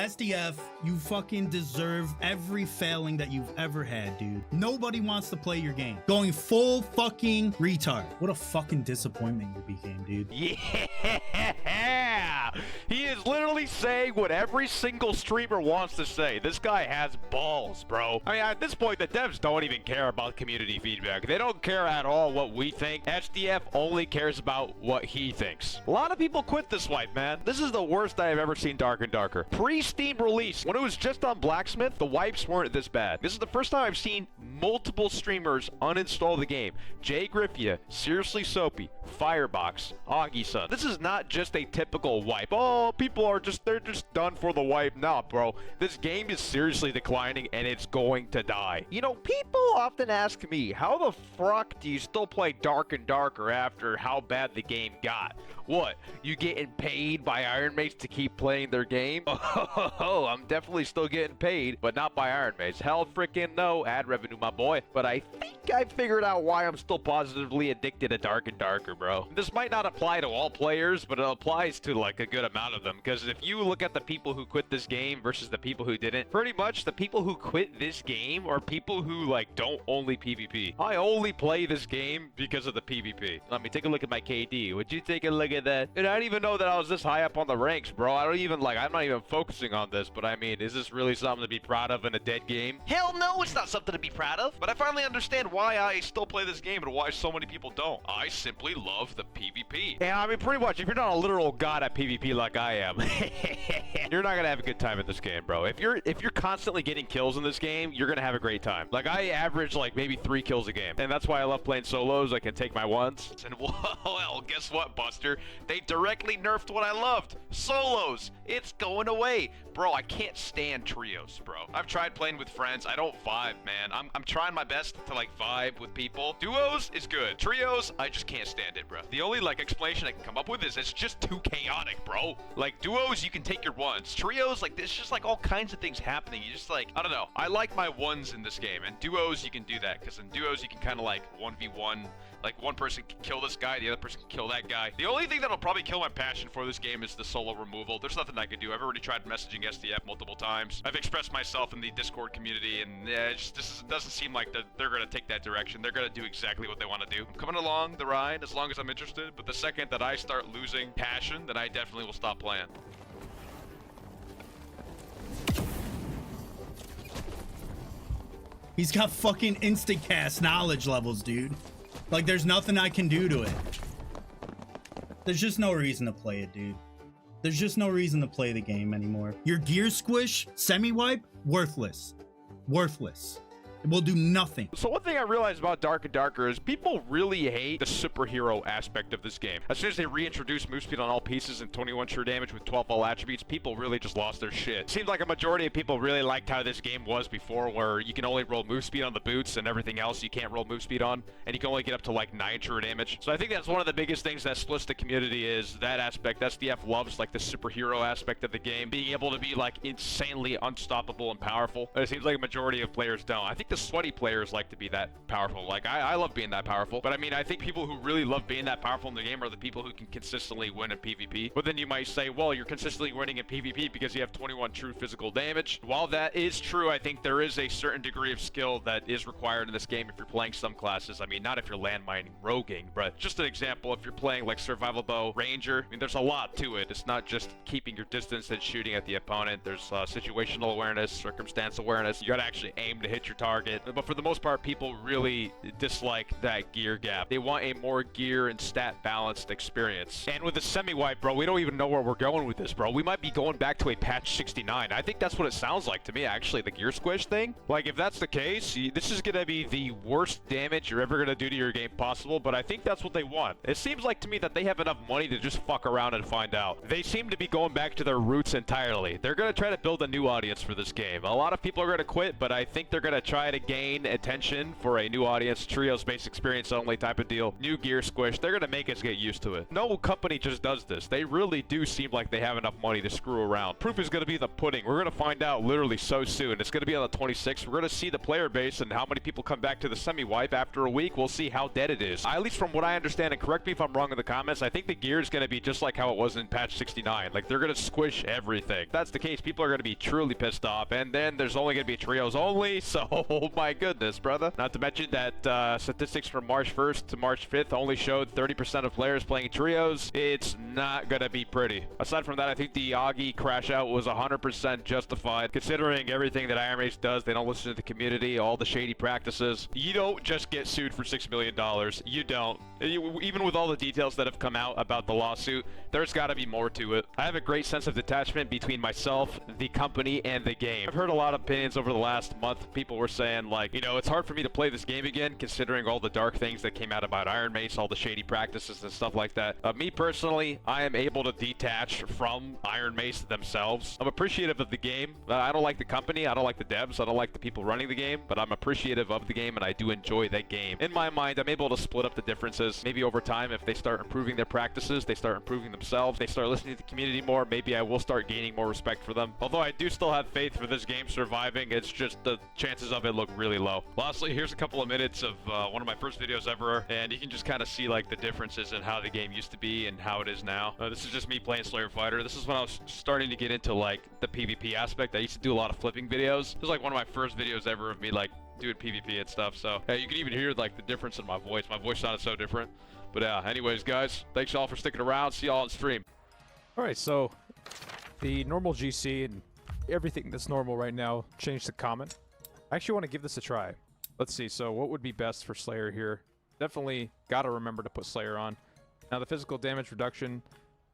SDF, you fucking deserve every failing that you've ever had, dude. Nobody wants to play your game. Going full fucking retard. What a fucking disappointment you became, dude. Yeah! He is literally saying what every single streamer wants to say. This guy has balls, bro. I mean, at this point, the devs don't even care about community feedback. They don't care at all what we think. SDF only cares about what he thinks. A lot of people quit this wipe, man. This is the worst I have ever seen Dark and Darker. Pre-Steam release, when it was just on Blacksmith, the wipes weren't this bad. This is the first time I've seen multiple streamers uninstall the game. Jay Griffia, Seriously Soapy, Firebox, Oggieson. This is not just a typical wipe. Oh, people are they're just done for the wipe. Nah, bro. This game is seriously declining and it's going to die. You know, people often ask me, how the fuck do you still play Dark and Darker after how bad the game got? What? You getting paid by Iron Mates to keep playing their game? Oh, I'm definitely still getting paid, but not by Iron Mates. Hell freaking no. Ad revenue, my boy. But I think I figured out why I'm still positively addicted to Dark and Darker, bro. This might not apply to all players, but it applies to like a good amount of them. Because if you look at the people who quit this game versus the people who didn't, pretty much the people who quit this game are people who like don't only PvP. I only play this game because of the PvP. Let me take a look at my KD. Would you take a look at that? And I didn't even know that I was this high up on the ranks, bro. I'm not even focusing on this, but I mean, is this really something to be proud of in a dead game? Hell no, it's not something to be proud of. But I finally understand why I still play this game and why so many people don't. I simply love the PvP. Yeah, I mean, pretty much, if you're not a literal god at PvP like I am, you're not gonna have a good time in this game, bro. If you're constantly getting kills in this game, you're gonna have a great time. Like, I average, like, maybe 3 kills a game. And that's why I love playing solos. I can take my ones. And well, guess what, Buster? They directly nerfed what I loved. Solos. It's going away. Bro, I can't stand trios, bro. I've tried playing with friends. I don't vibe, man. I'm trying my best to, like, vibe with people. Duos is good. Trios, I just can't stand it, bro. The only, like, explanation I can come up with is it's just too chaotic, bro. Like, duos, you can take your ones. Trios, like, there's just, like, all kinds of things happening. You just, like, I don't know. I like my ones in this game, and duos, you can do that, because in duos, you can kind of, like, 1v1. Like, one person can kill this guy, the other person can kill that guy. The only thing that'll probably kill my passion for this game is the solo removal. There's nothing I can do. I've already tried messaging SDF multiple times. I've expressed myself in the Discord community, and this doesn't seem like they're going to take that direction. They're going to do exactly what they want to do. I'm coming along the ride as long as I'm interested, but the second that I start losing passion, then I definitely will stop playing. He's got fucking instant cast knowledge levels, dude. Like, there's nothing I can do to it. There's just no reason to play it, dude. There's just no reason to play the game anymore. Your gear squish, semi-wipe, worthless. Worthless. It will do nothing. So one thing I realized about Dark and Darker is people really hate the superhero aspect of this game. As soon as they reintroduced move speed on all pieces and 21 sure damage with 12 all attributes, people really just lost their shit. Seems like a majority of people really liked how this game was before, where you can only roll move speed on the boots and everything else you can't roll move speed on, and you can only get up to like 9 true damage. So I think that's one of the biggest things that splits the community, is that aspect. SDF loves like the superhero aspect of the game, being able to be like insanely unstoppable and powerful. It seems like a majority of players don't. I think the sweaty players like to be that powerful. Like, I love being that powerful, but I mean, I think people who really love being that powerful in the game are the people who can consistently win in PvP. But then you might say, well, you're consistently winning in PvP because you have 21 true physical damage. While that is true, I think there is a certain degree of skill that is required in this game if you're playing some classes. I mean, not if you're landmining roguing, but just an example, if you're playing like survival bow ranger, I mean, there's a lot to it. It's not just keeping your distance and shooting at the opponent. There's situational awareness, circumstance awareness. You gotta actually aim to hit your target. But for the most part, people really dislike that gear gap. They want a more gear and stat balanced experience. And with the semi-wipe, bro, we don't even know where we're going with this, bro. We might be going back to a patch 69. I think that's what it sounds like to me, actually, the gear squish thing. Like, if that's the case, this is gonna be the worst damage you're ever gonna do to your game possible, but I think that's what they want. It seems like to me that they have enough money to just fuck around and find out. They seem to be going back to their roots entirely. They're gonna try to build a new audience for this game. A lot of people are gonna quit, but I think they're gonna try try to gain attention for a new audience, trios based experience only type of deal, new gear squish, they're gonna make us get used to it. No company just does this. They really do seem like they have enough money to screw around. Proof is gonna be the pudding. We're gonna find out literally so soon. It's gonna be on the 26th. We're gonna see the player base and how many people come back to the semi-wipe after a week. We'll see how dead it is. At least from what I understand, and correct me if I'm wrong in the comments, I think the gear is gonna be just like how it was in patch 69. Like, they're gonna squish everything. If that's the case, people are gonna be truly pissed off. And then there's only gonna be trios only, so oh my goodness, brother. Not to mention that statistics from March 1st to March 5th only showed 30% of players playing trios. It's not gonna be pretty. Aside from that, I think the Augie Crashout was 100% justified. Considering everything that Iron Mace does, they don't listen to the community, all the shady practices. You don't just get sued for $6 million. You don't. Even with all the details that have come out about the lawsuit, there's gotta be more to it. I have a great sense of detachment between myself, the company, and the game. I've heard a lot of opinions over the last month. People were saying, like, you know, it's hard for me to play this game again, considering all the dark things that came out about Iron Mace, all the shady practices and stuff like that. Me personally, I am able to detach from Iron Mace themselves. I'm appreciative of the game. I don't like the company, I don't like the devs, I don't like the people running the game, but I'm appreciative of the game and I do enjoy that game. In my mind, I'm able to split up the differences. Maybe over time, if they start improving their practices, they start improving themselves, they start listening to the community more, maybe I will start gaining more respect for them. Although I do still have faith for this game surviving, it's just the chances of it look really low. Lastly, here's a couple of minutes of one of my first videos ever, and you can just kind of see like the differences in how the game used to be and how it is now. This is just me playing Slayer Fighter. This is when I was starting to get into like the PvP aspect. I used to do a lot of flipping videos. This is like one of my first videos ever of me like doing PvP and stuff. So you can even hear like the difference in my voice. My voice sounded so different. But anyways, guys, thanks all for sticking around. See y'all on stream. All right, so the normal GC and everything that's normal right now changed to common. I actually want to give this a try. Let's see, so what would be best for Slayer here? Definitely got to remember to put Slayer on. Now, the physical damage reduction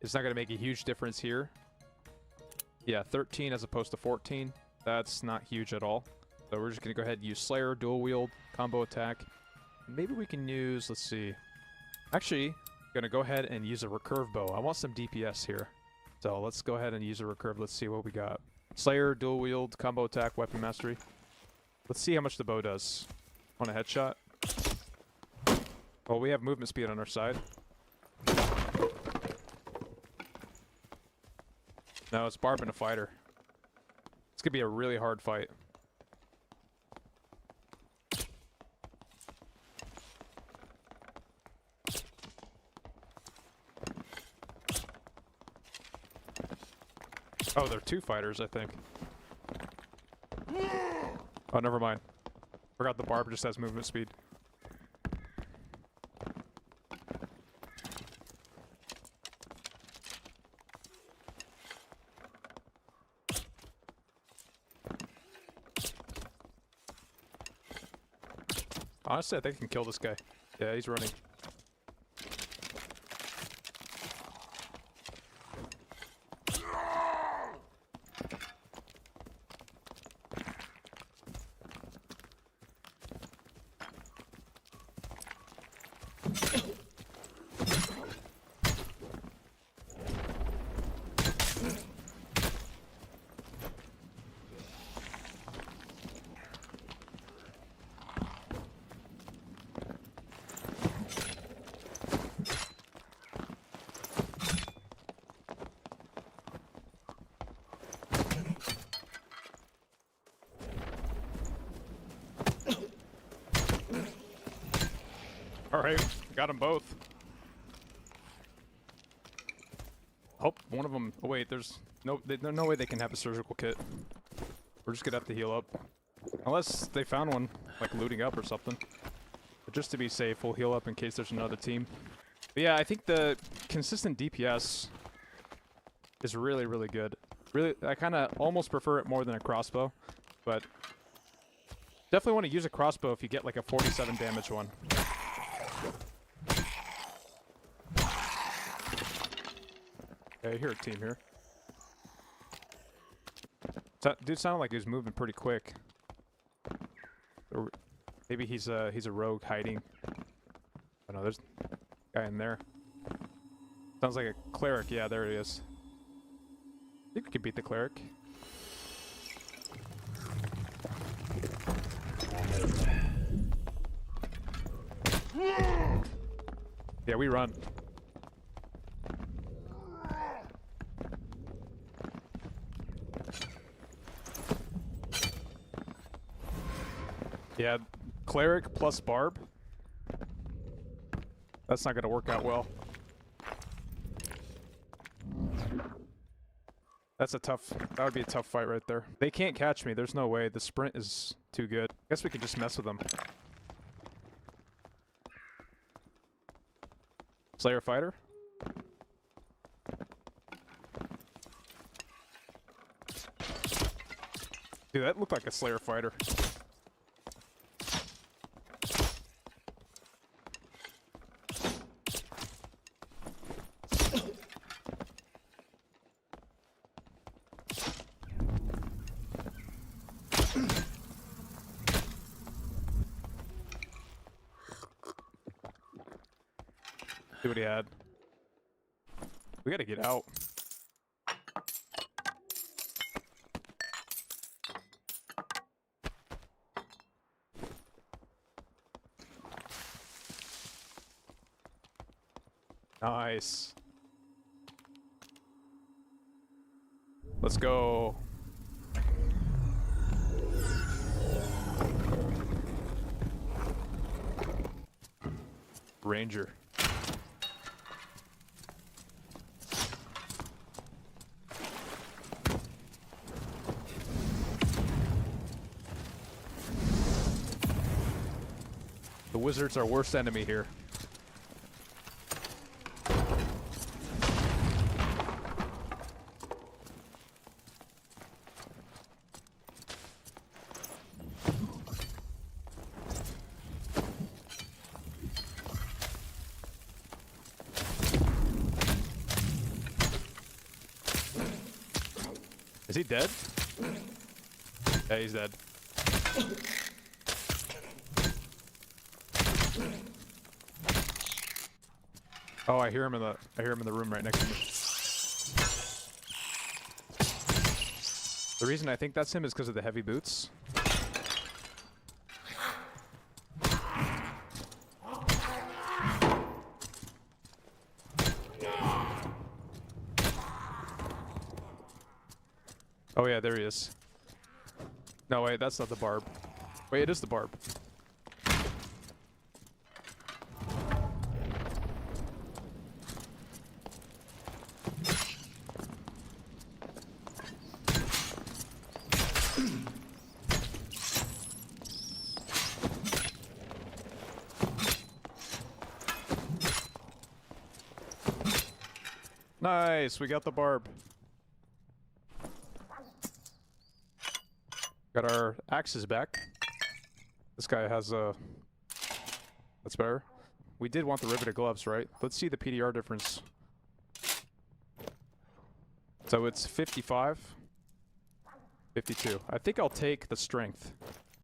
is not going to make a huge difference here. Yeah, 13 as opposed to 14. That's not huge at all. So we're just going to go ahead and use Slayer, dual wield, combo attack. Maybe we can use, let's see. Actually, going to go ahead and use a recurve bow. I want some DPS here. So let's go ahead and use a recurve. Let's see what we got. Slayer, dual wield, combo attack, weapon mastery. Let's see how much the bow does. On a headshot. Well, we have movement speed on our side. No, it's Barb and a fighter. It's gonna be a really hard fight. Oh, they're two fighters, I think. Oh, never mind. Forgot the Barb just has movement speed. Honestly, I think I can kill this guy. Yeah, he's running. Alright, got them both. Hope one of them... Oh wait, there's no way they can have a surgical kit. We're just gonna have to heal up. Unless they found one, like looting up or something. But just to be safe, we'll heal up in case there's another team. But yeah, I think the consistent DPS is really, really good. Really, I kind of almost prefer it more than a crossbow. But definitely want to use a crossbow if you get like a 47 damage one. Okay, I hear a team here. Dude sounded like he was moving pretty quick. Or maybe he's a rogue hiding. Oh no, there's a guy in there. Sounds like a cleric. Yeah, there he is. I think we can beat the cleric. Yeah, we run. Yeah, Cleric plus Barb. That's not gonna work out well. That's a tough, that would be a tough fight right there. They can't catch me, there's no way. The sprint is too good. I guess we could just mess with them. Slayer fighter? Dude, that looked like a Slayer fighter. See what he had. We gotta get out. Nice. Let's go. Ranger. The wizard's our worst enemy here. Is he dead? Yeah, he's dead. Oh, I hear him in the room right next to me. The reason I think that's him is because of the heavy boots. Oh yeah, there he is. No, wait, that's not the barb. Wait, it is the barb. Nice, we got the barb. Got our axes back. This guy has a... That's better. We did want the riveted gloves, right? Let's see the PDR difference. So it's 55. 52. I think I'll take the strength.